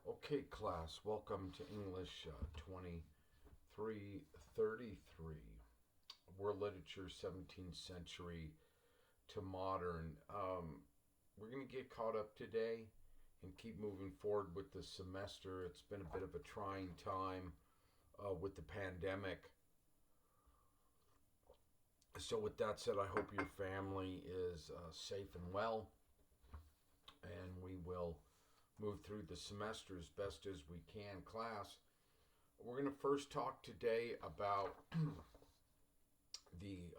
Okay, class, welcome to English 2333. World Literature, 17th century to modern. We're going to get caught up today and keep moving forward with the semester. It's been a bit of a trying time with the pandemic. So, with that said, I hope your family is safe and well, and we will move through the semester as best as we can. Class, we're going to first talk today about the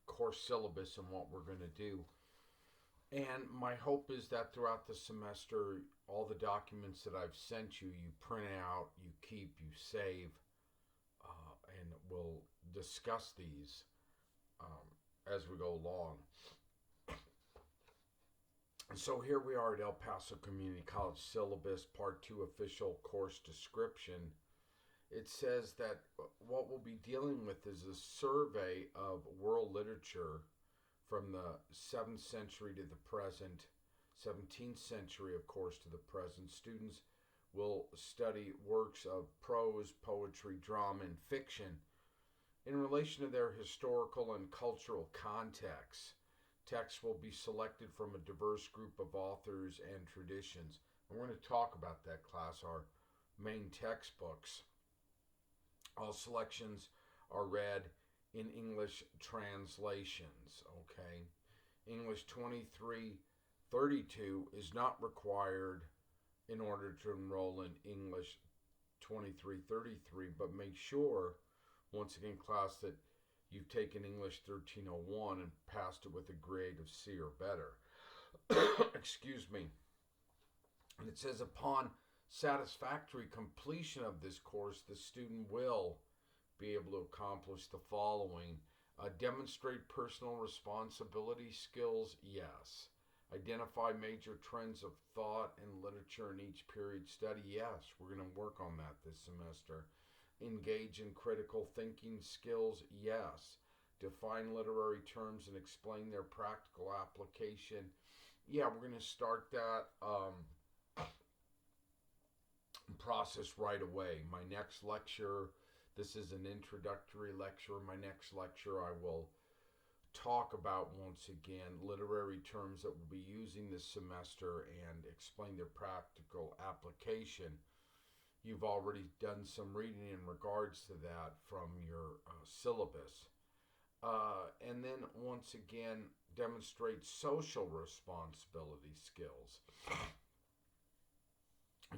course syllabus and what we're going to do. And my hope is that throughout the semester, all the documents that I've sent you, you print out, you keep, you save, and we'll discuss these as we go along. So here we are at El Paso Community College Syllabus, Part 2 Official Course Description. It says that what we'll be dealing with is a survey of world literature from the 7th century to the present, 17th century, of course, to the present. Students will study works of prose, poetry, drama, and fiction in relation to their historical and cultural contexts. Texts will be selected from a diverse group of authors and traditions. And we're going to talk about that, class, our main textbooks. All selections are read in English translations, okay? English 2332 is not required in order to enroll in English 2333, but make sure, once again, class, that you've taken English 1301 and passed it with a grade of C or better. Excuse me. And it says, upon satisfactory completion of this course, the student will be able to accomplish the following. Demonstrate personal responsibility skills, yes. Identify major trends of thought and literature in each period study, yes. We're going to work on that this semester. Engage in critical thinking skills, yes. Define literary terms and explain their practical application. Yeah, we're going to start that process right away. My next lecture, this is an introductory lecture. My next lecture, I will talk about, once again, literary terms that we'll be using this semester and explain their practical application. You've already done some reading in regards to that from your syllabus. And then, once again, demonstrate social responsibility skills.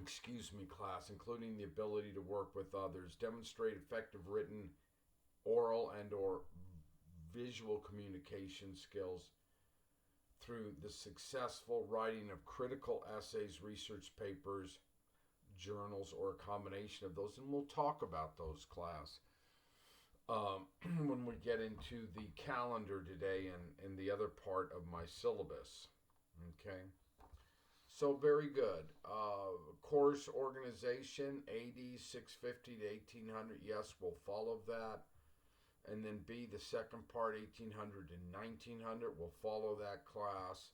Excuse me, class, including the ability to work with others. Demonstrate effective written, oral, and or visual communication skills through the successful writing of critical essays, research papers, journals, or a combination of those, and we'll talk about those, class, when we get into the calendar today and the other part of my syllabus. Okay, so very good. Course organization, AD 650 to 1800, yes, we'll follow that. And then B, the second part, 1800 to 1900, we'll follow that, class.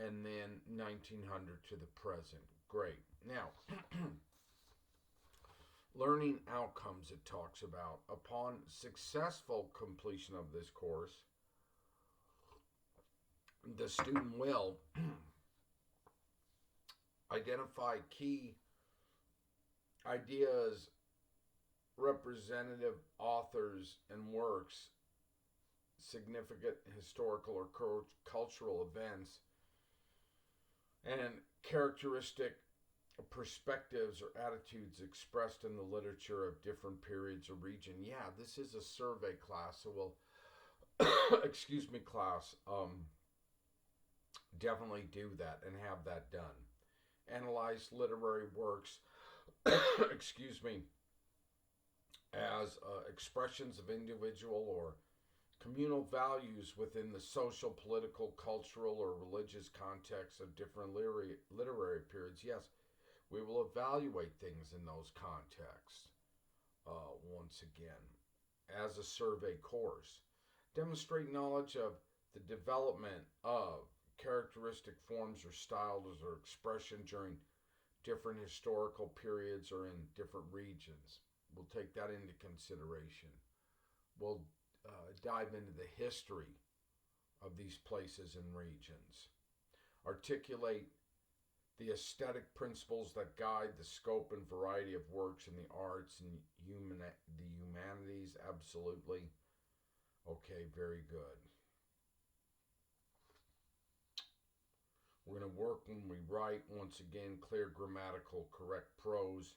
And then 1900 to the present. Great. Now, learning outcomes it talks about. Upon successful completion of this course, the student will identify key ideas, representative authors and works, significant historical or cultural events, and characteristic perspectives or attitudes expressed in the literature of different periods or region. Yeah, this is a survey, class, so we'll excuse me, class, definitely do that and have that done. Analyze literary works excuse me, as expressions of individual or communal values within the social, political, cultural, or religious context of different literary periods. Yes, we will evaluate things in those contexts, once again, as a survey course. Demonstrate knowledge of the development of characteristic forms or styles or expression during different historical periods are in different regions. We'll take that into consideration. We'll dive into the history of these places and regions. Articulate the aesthetic principles that guide the scope and variety of works in the arts and the humanities. Absolutely. Okay, very good. We're going to work when we write, once again, clear grammatical, correct prose,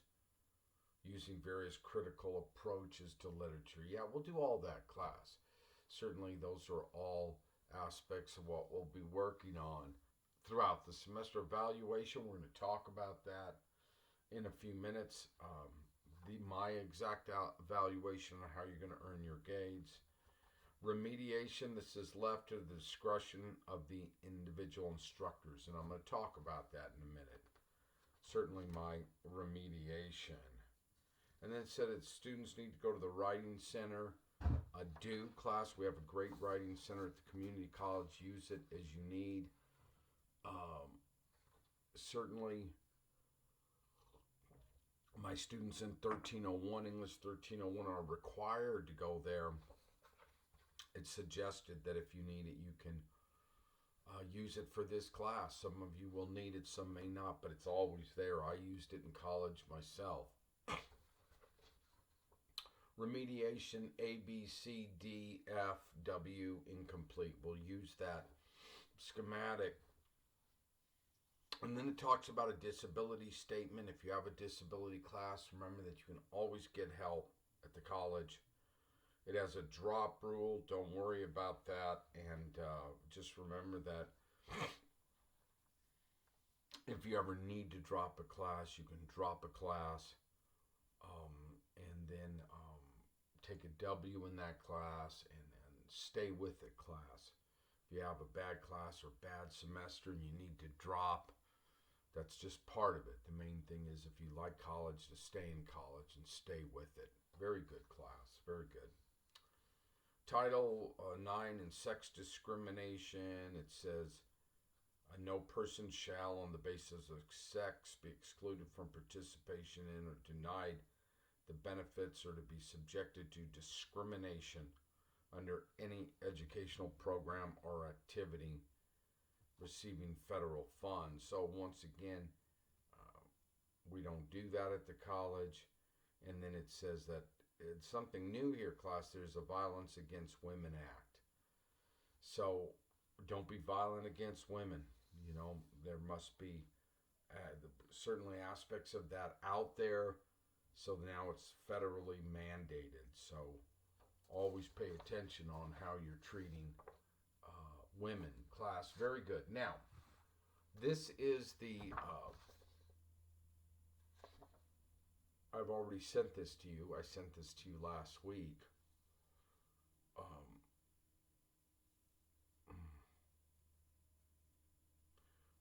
using various critical approaches to literature. Yeah, we'll do all that, class. Certainly, those are all aspects of what we'll be working on throughout the semester. Evaluation, we're going to talk about that in a few minutes. My exact evaluation on how you're going to earn your grades. Remediation, this is left to the discretion of the individual instructors, and I'm going to talk about that in a minute. Certainly my remediation. And then it said that students need to go to the writing center. Do, class, we have a great writing center at the community college. Use it as you need. Certainly my students in 1301, English 1301, are required to go there. It's suggested that if you need it, you can use it for this class. Some of you will need it, some may not, but it's always there. I used it in college myself. Remediation, A, B, C, D, F, W, incomplete. We'll use that schematic. And then it talks about a disability statement. If you have a disability, class, remember that you can always get help at the college. It has a drop rule. Don't worry about that. And just remember that if you ever need to drop a class, you can drop a class and then take a W in that class and then stay with it, class. If you have a bad class or bad semester and you need to drop, that's just part of it. The main thing is if you like college, to stay in college and stay with it. Very good, class. Very good. Title 9 in sex discrimination, it says, no person shall on the basis of sex be excluded from participation in or denied the benefits or to be subjected to discrimination under any educational program or activity receiving federal funds. So once again, we don't do that at the college. And then it says that it's something new here, class. There's a Violence Against Women Act. So don't be violent against women. You know, there must be certainly aspects of that out there. So now it's federally mandated. So always pay attention on how you're treating women, class. Very good. Now, this is the... I've already sent this to you. I sent this to you last week.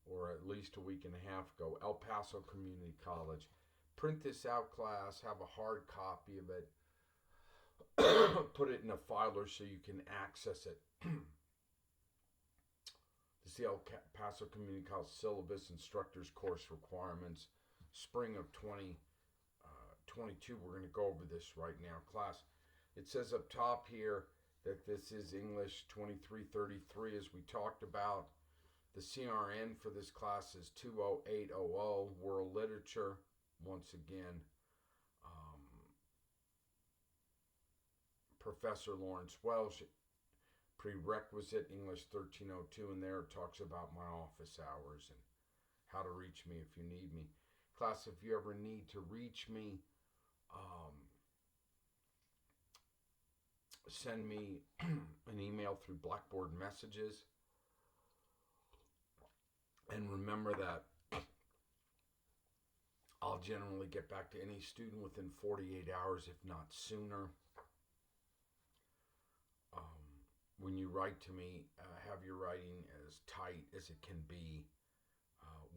Or at least a week and a half ago. El Paso Community College. Print this out, class. Have a hard copy of it. Put it in a filer so you can access it. This is the El Paso Community College Syllabus Instructors Course Requirements. Spring of 2022. We're going to go over this right now, class. It says up top here that this is English 2333, as we talked about. The CRN for this class is 20800. World Literature, once again, Professor Lawrence Welsh. Prerequisite English 1302, and there it talks about my office hours and how to reach me if you need me. Class, if you ever need to reach me, send me an email through Blackboard Messages. And remember that I'll generally get back to any student within 48 hours, if not sooner. When you write to me, have your writing as tight as it can be.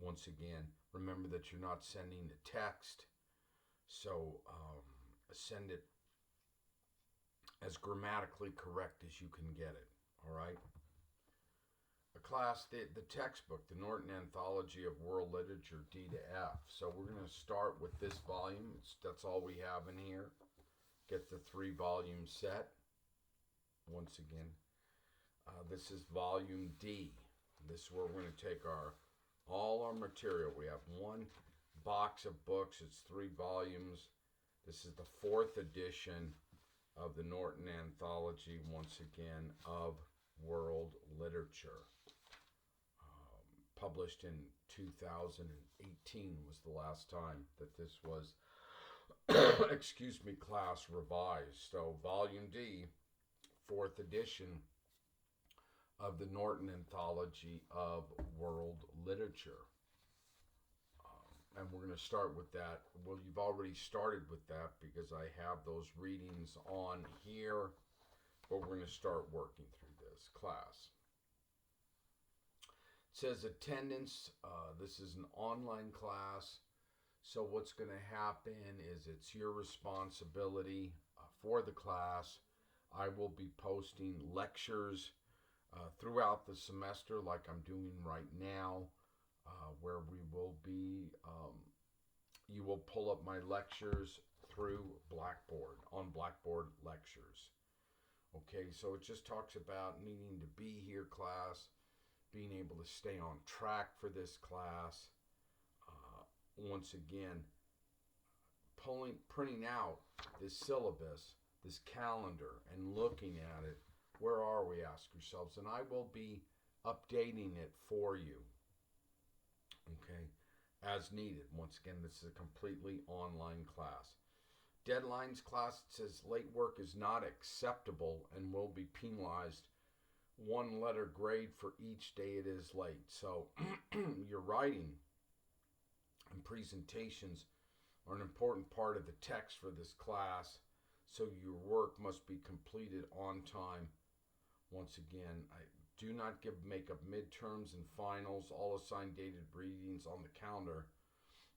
Once again, remember that you're not sending a text, so send it as grammatically correct as you can get it, all right? a class, the textbook, the Norton Anthology of World Literature, D to F. So we're going to start with this volume. That's all we have in here. Get the 3-volume set. Once again, this is volume D. This is where we're going to take all our material. We have one box of books. It's 3 volumes. This is the 4th edition of the Norton Anthology, once again, of World Literature. Published in 2018 was the last time that this was, excuse me, class revised. So volume D, 4th edition of the Norton Anthology of World Literature. And we're going to start with that. Well, you've already started with that because I have those readings on here, but we're going to start working through this class. It says attendance. This is an online class. So what's going to happen is it's your responsibility for the class. I will be posting lectures throughout the semester like I'm doing right now, where we will be, you will pull up my lectures through Blackboard, on Blackboard Lectures. Okay, so it just talks about needing to be here class, being able to stay on track for this class. Once again, printing out this syllabus, this calendar, and looking at it. Where are we, ask yourselves, and I will be updating it for you, okay, as needed. Once again, this is a completely online class. Deadlines class, it says late work is not acceptable and will be penalized 1 letter grade for each day it is late. So your writing and presentations are an important part of the text for this class, so your work must be completed on time. Once again, I do not make up midterms and finals. All assigned dated readings on the calendar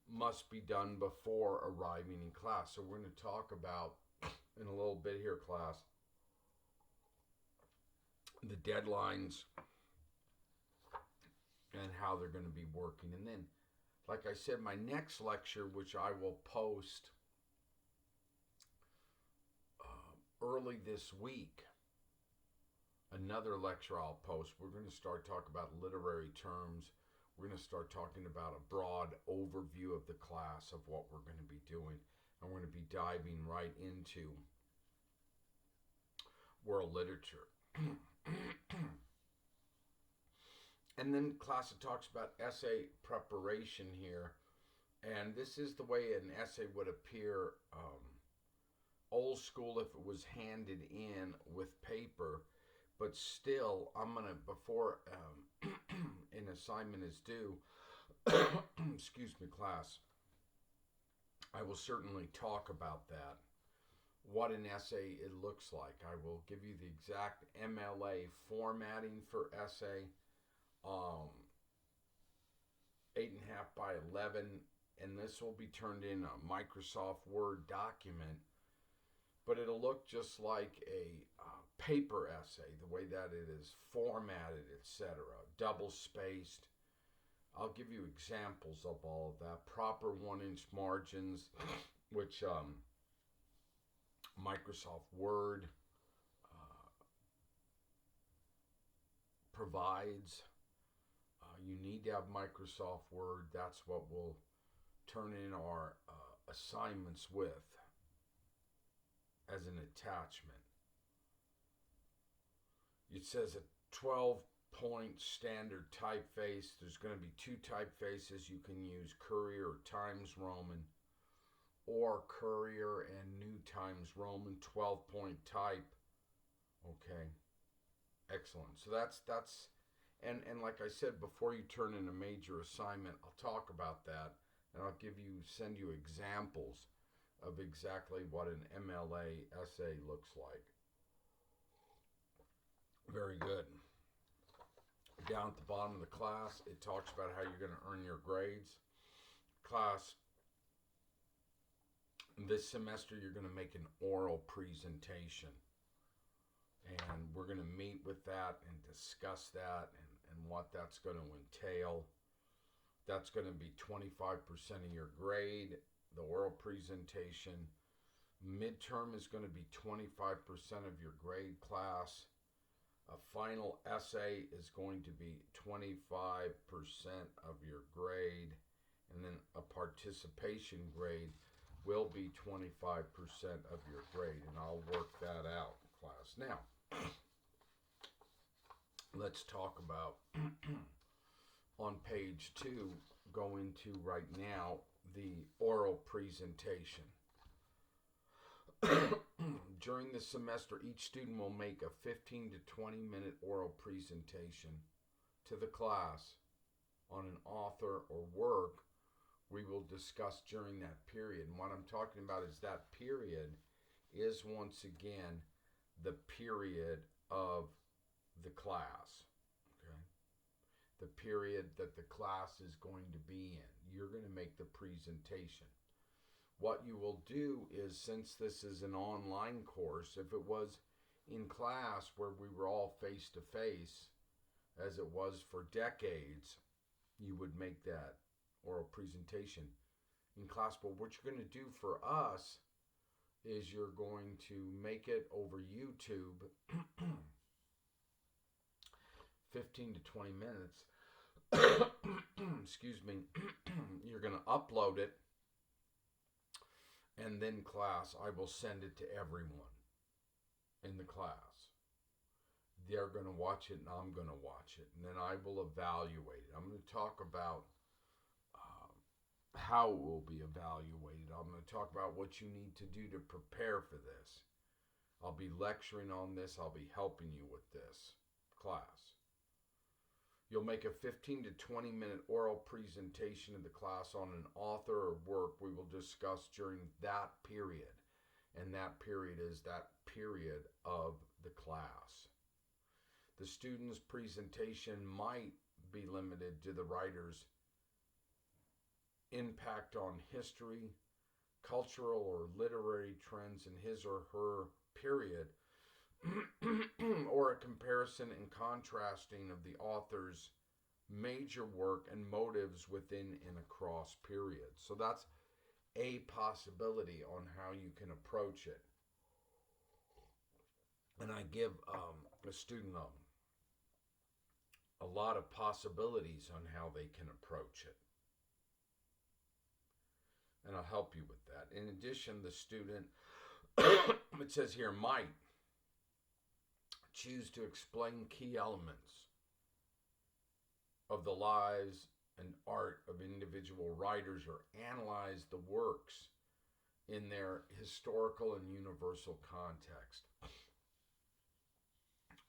must be done before arriving in class. So we're going to talk about, in a little bit here, class, the deadlines and how they're going to be working. And then, like I said, my next lecture, which I will post early this week, another lecture I'll post, we're going to start talking about literary terms. We're going to start talking about a broad overview of the class of what we're going to be doing. And we're going to be diving right into world literature. And then class, it talks about essay preparation here. And this is the way an essay would appear old school if it was handed in with paper. But still, I'm going to, before an assignment is due, excuse me, class, I will certainly talk about that, what an essay it looks like. I will give you the exact MLA formatting for essay, 8.5 by 11, and this will be turned in a Microsoft Word document, but it'll look just like a paper essay, the way that it is formatted, etc., double spaced. I'll give you examples of all of that. Proper 1-inch margins, which Microsoft Word provides. You need to have Microsoft Word. That's what we'll turn in our assignments with as an attachment. It says a 12-point standard typeface. There's going to be 2 typefaces. You can use Courier or Times Roman, or Courier and New Times Roman, 12-point type. Okay, excellent. So that's and like I said, before you turn in a major assignment, I'll talk about that, and I'll send you examples of exactly what an MLA essay looks like. Very good. Down at the bottom of the class, it talks about how you're going to earn your grades. Class, this semester you're going to make an oral presentation. And we're going to meet with that and discuss that and what that's going to entail. That's going to be 25% of your grade, the oral presentation. Midterm is going to be 25% of your grade class. A final essay is going to be 25% of your grade. And then a participation grade will be 25% of your grade. And I'll work that out in class. Now, let's talk about on page 2, go into right now the oral presentation. During the semester, each student will make a 15 to 20 minute oral presentation to the class on an author or work we will discuss during that period. And what I'm talking about is that period is once again the period of the class. Okay? The period that the class is going to be in. You're going to make the presentation. What you will do is, since this is an online course, if it was in class where we were all face to face, as it was for decades, you would make that oral presentation in class. But what you're going to do for us is you're going to make it over YouTube, 15 to 20 minutes. Excuse me. You're going to upload it, and then class, I will send it to everyone in the class. They're going to watch it, and I'm going to watch it, and then I will evaluate it. I'm going to talk about how it will be evaluated. I'm going to talk about what you need to do to prepare for this. I'll be lecturing on this. I'll be helping you with this class. You'll make a 15 to 20 minute oral presentation of the class on an author or work we will discuss during that period. And that period is that period of the class. The student's presentation might be limited to the writer's impact on history, cultural or literary trends in his or her period, or a comparison and contrasting of the author's major work and motives within and across periods. So that's a possibility on how you can approach it. And I give a student a lot of possibilities on how they can approach it. And I'll help you with that. In addition, the student, it says here, might choose to explain key elements of the lives and art of individual writers or analyze the works in their historical and universal context.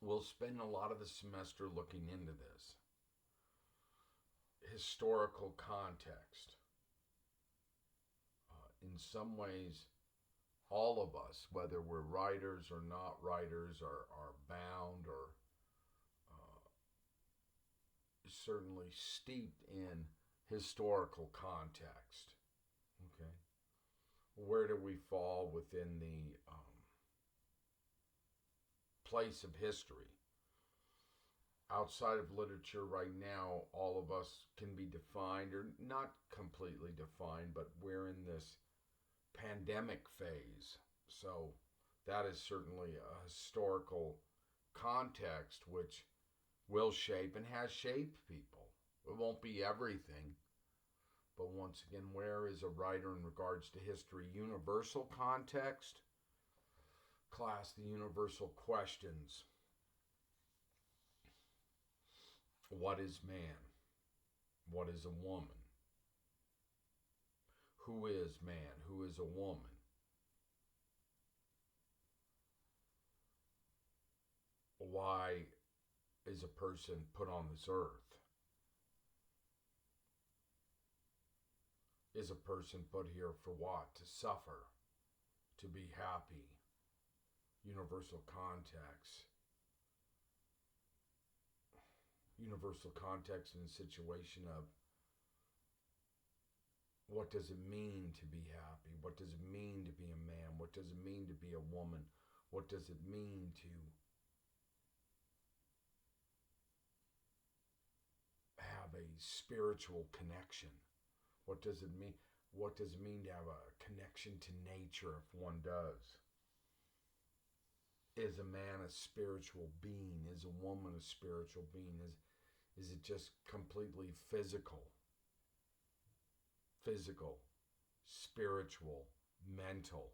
We'll spend a lot of the semester looking into this. Historical context. In some ways, all of us, whether we're writers or not writers, are bound or certainly steeped in historical context. Okay, where do we fall within the place of history? Outside of literature right now, all of us can be defined, or not completely defined, but we're in this pandemic phase. So that is certainly a historical context which will shape and has shaped people. It won't be everything. But once again, where is a writer in regards to history? Universal context. Class, the universal questions. What is man? What is a woman? Who is man? Who is a woman? Why is a person put on this earth? Is a person put here for what? To suffer, to be happy. Universal context. Universal context in a situation of what does it mean to be happy? What does it mean to be a man? What does it mean to be a woman? What does it mean to have a spiritual connection? What does it mean? What does it mean to have a connection to nature if one does? Is a man a spiritual being? Is a woman a spiritual being? Is it just completely physical? Physical, spiritual, mental,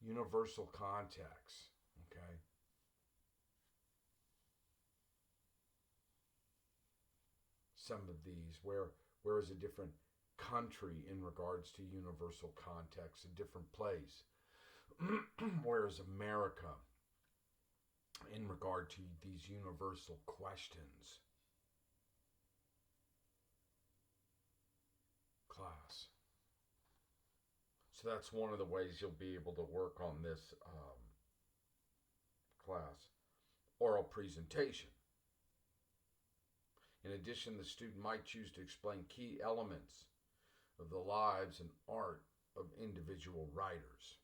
universal context, okay? Some of these, where is a different country in regards to universal context, a different place? Where is America in regard to these universal questions? Class. So that's one of the ways you'll be able to work on this class. Oral presentation. In addition, the student might choose to explain key elements of the lives and art of individual writers,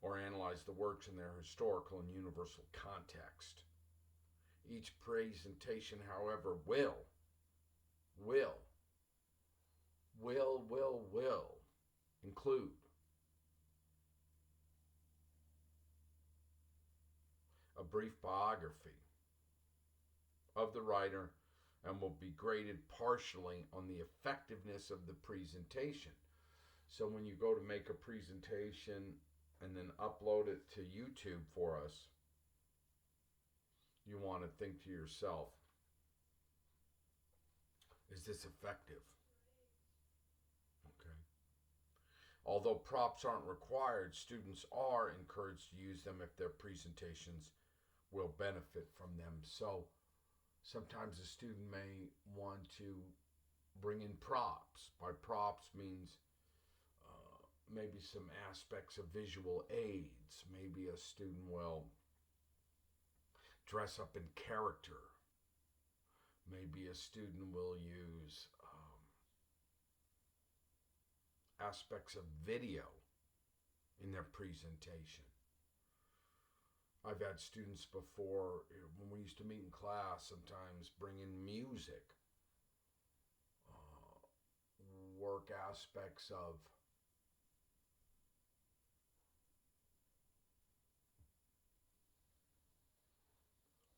or analyze the works in their historical and universal context. Each presentation, however, will include a brief biography of the writer and will be graded partially on the effectiveness of the presentation. So when you go to make a presentation and then upload it to YouTube for us, you want to think to yourself, is this effective? Okay. Although props aren't required, students are encouraged to use them if their presentations will benefit from them. So sometimes a student may want to bring in props. By props means maybe some aspects of visual aids. Maybe a student will dress up in character. Maybe a student will use aspects of video in their presentation. I've had students before, when we used to meet in class, sometimes bring in music, work aspects of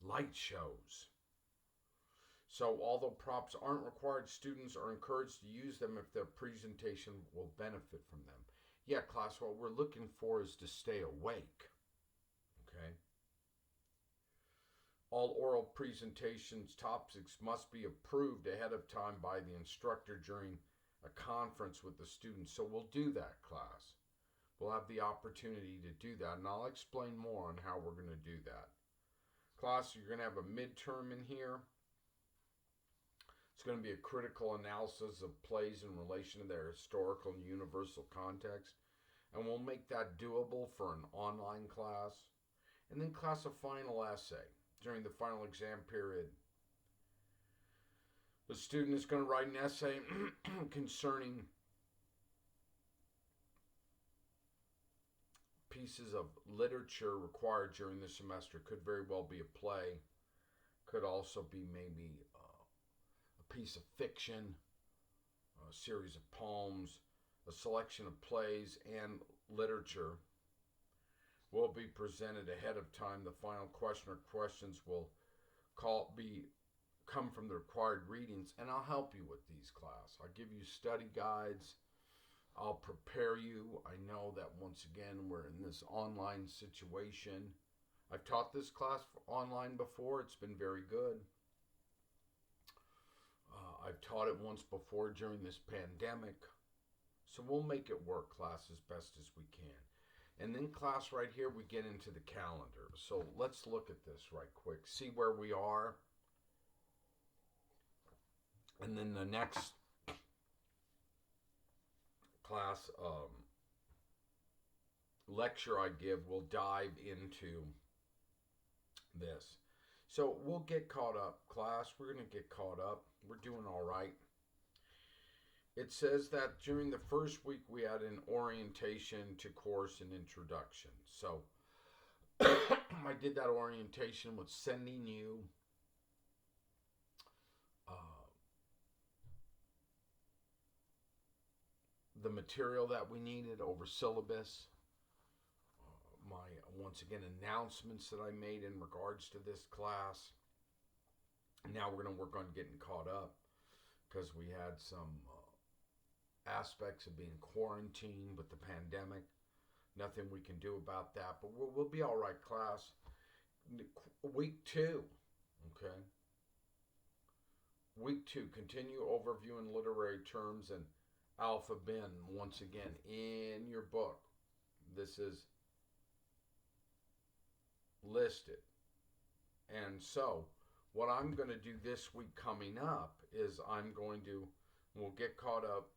light shows. So although props aren't required, students are encouraged to use them if their presentation will benefit from them. Yeah, class, what we're looking for is to stay awake. Okay? All oral presentations topics must be approved ahead of time by the instructor during a conference with the students. So we'll do that, class. We'll have the opportunity to do that, and I'll explain more on how we're going to do that. Class, you're going to have a midterm in here. It's going to be a critical analysis of plays in relation to their historical and universal context. And we'll make that doable for an online class. And then class, a final essay during the final exam period. The student is going to write an essay concerning pieces of literature required during the semester. Could very well be a play. Could also be maybe a piece of fiction, a series of poems, a selection of plays and literature will be presented ahead of time. The final question or questions will come from the required readings, and I'll help you with these, class. I'll give you study guides. I'll prepare you. I know that once again we're in this online situation. I've taught this class online before. It's been very good. I've taught it once before during this pandemic. So we'll make it work, class, as best as we can. And then, class, right here, we get into the calendar. So let's look at this right quick. See where we are. And then the next class lecture I give will dive into this. So we'll get caught up, class. We're going to get caught up. We're doing all right. It says that during the first week we had an orientation to course and introduction. So I did that orientation with sending you the material that we needed over syllabus. My, once again, announcements that I made in regards to this class. Now we're going to work on getting caught up because we had some aspects of being quarantined with the pandemic. Nothing we can do about that, but we'll be all right, class. Week 2, okay? Week 2, continue overviewing literary terms and alpha bin once again in your book. This is listed. And so, what I'm going to do this week coming up is we'll get caught up.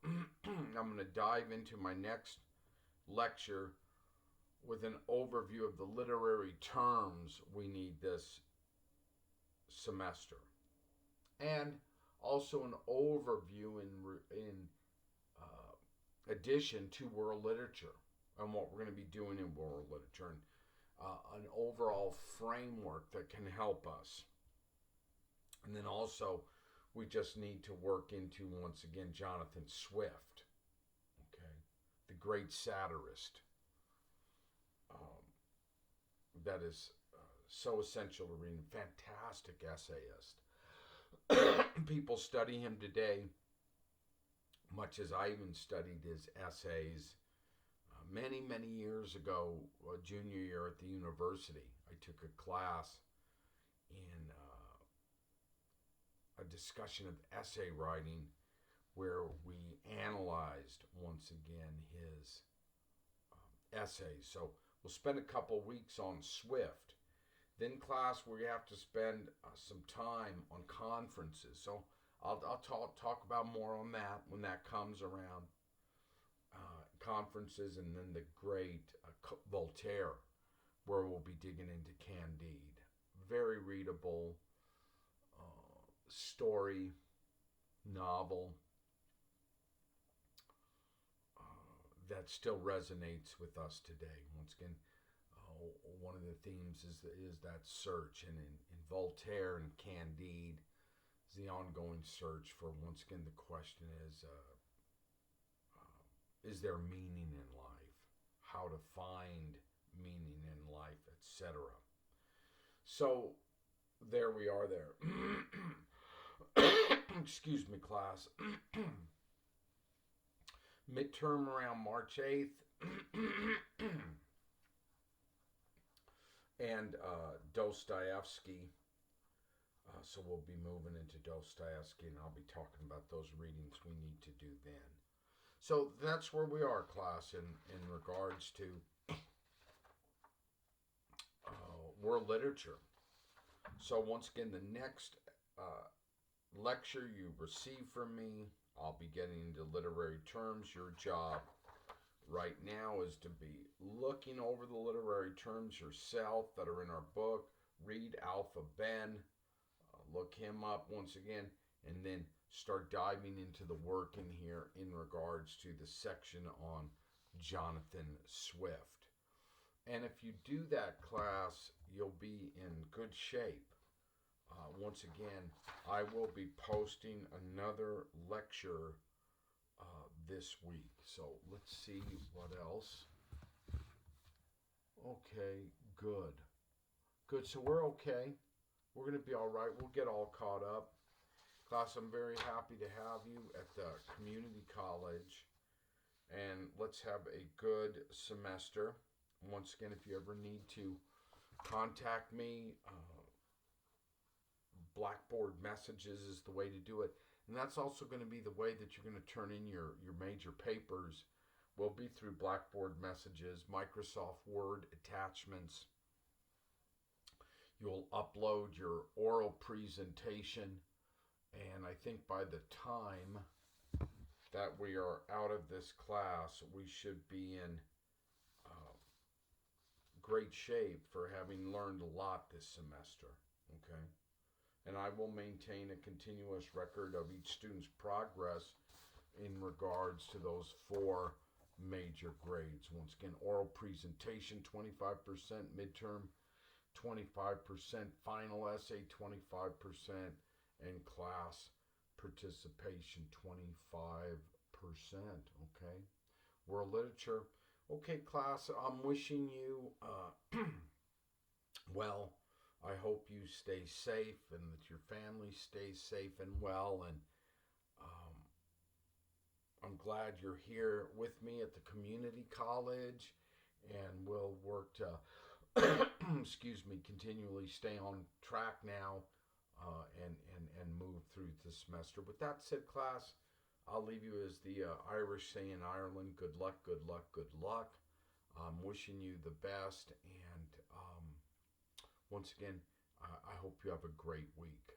I'm going to dive into my next lecture with an overview of the literary terms we need this semester. And also an overview in addition to world literature and what we're going to be doing in world literature, and an overall framework that can help us. And then also, we just need to work into, once again, Jonathan Swift, okay, the great satirist. That is so essential to read. Fantastic essayist. People study him today, much as I even studied his essays many, many years ago, junior year at the university. I took a class in a discussion of essay writing where we analyzed, once again, his essays. So we'll spend a couple weeks on Swift. Then class, we have to spend some time on conferences. So I'll talk about more on that when that comes around. Conferences, and then the great Voltaire, where we'll be digging into Candide. Very readable story, novel that still resonates with us today. Once again, one of the themes is that search, and in Voltaire and Candide is the ongoing search for, once again, the question is there meaning in life? How to find meaning in life, etc. So there we are there. Excuse me, class. Midterm around March 8th. And Dostoevsky. So we'll be moving into Dostoevsky, and I'll be talking about those readings we need to do then. So that's where we are, class, in regards to world literature. So once again, the next lecture you receive from me, I'll be getting into literary terms. Your job right now is to be looking over the literary terms yourself that are in our book. Read Alpha Ben, look him up once again, and then start diving into the work in here in regards to the section on Jonathan Swift. And if you do that, class, you'll be in good shape. Once again, I will be posting another lecture this week. So let's see what else. Okay, good. Good, so we're okay. We're going to be all right. We'll get all caught up. Class, I'm very happy to have you at the community college. And let's have a good semester. Once again, if you ever need to contact me, Blackboard messages is the way to do it. And that's also going to be the way that you're going to turn in your major papers. Will be through Blackboard messages, Microsoft Word attachments. You'll upload your oral presentation. And I think by the time that we are out of this class, we should be in great shape for having learned a lot this semester. Okay? And I will maintain a continuous record of each student's progress in regards to those 4 major grades. Once again, oral presentation, 25%, midterm, 25%, final essay, 25%, and class participation, 25%. Okay? World literature. Okay, class, I'm wishing you well. I hope you stay safe and that your family stays safe and well. And um, I'm glad you're here with me at the community college. And we'll work to, excuse me, continually stay on track now and move through the semester. With that said, class, I'll leave you as the Irish say in Ireland, good luck, good luck, good luck. I'm wishing you the best. And once again, I hope you have a great week.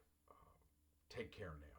Take care now.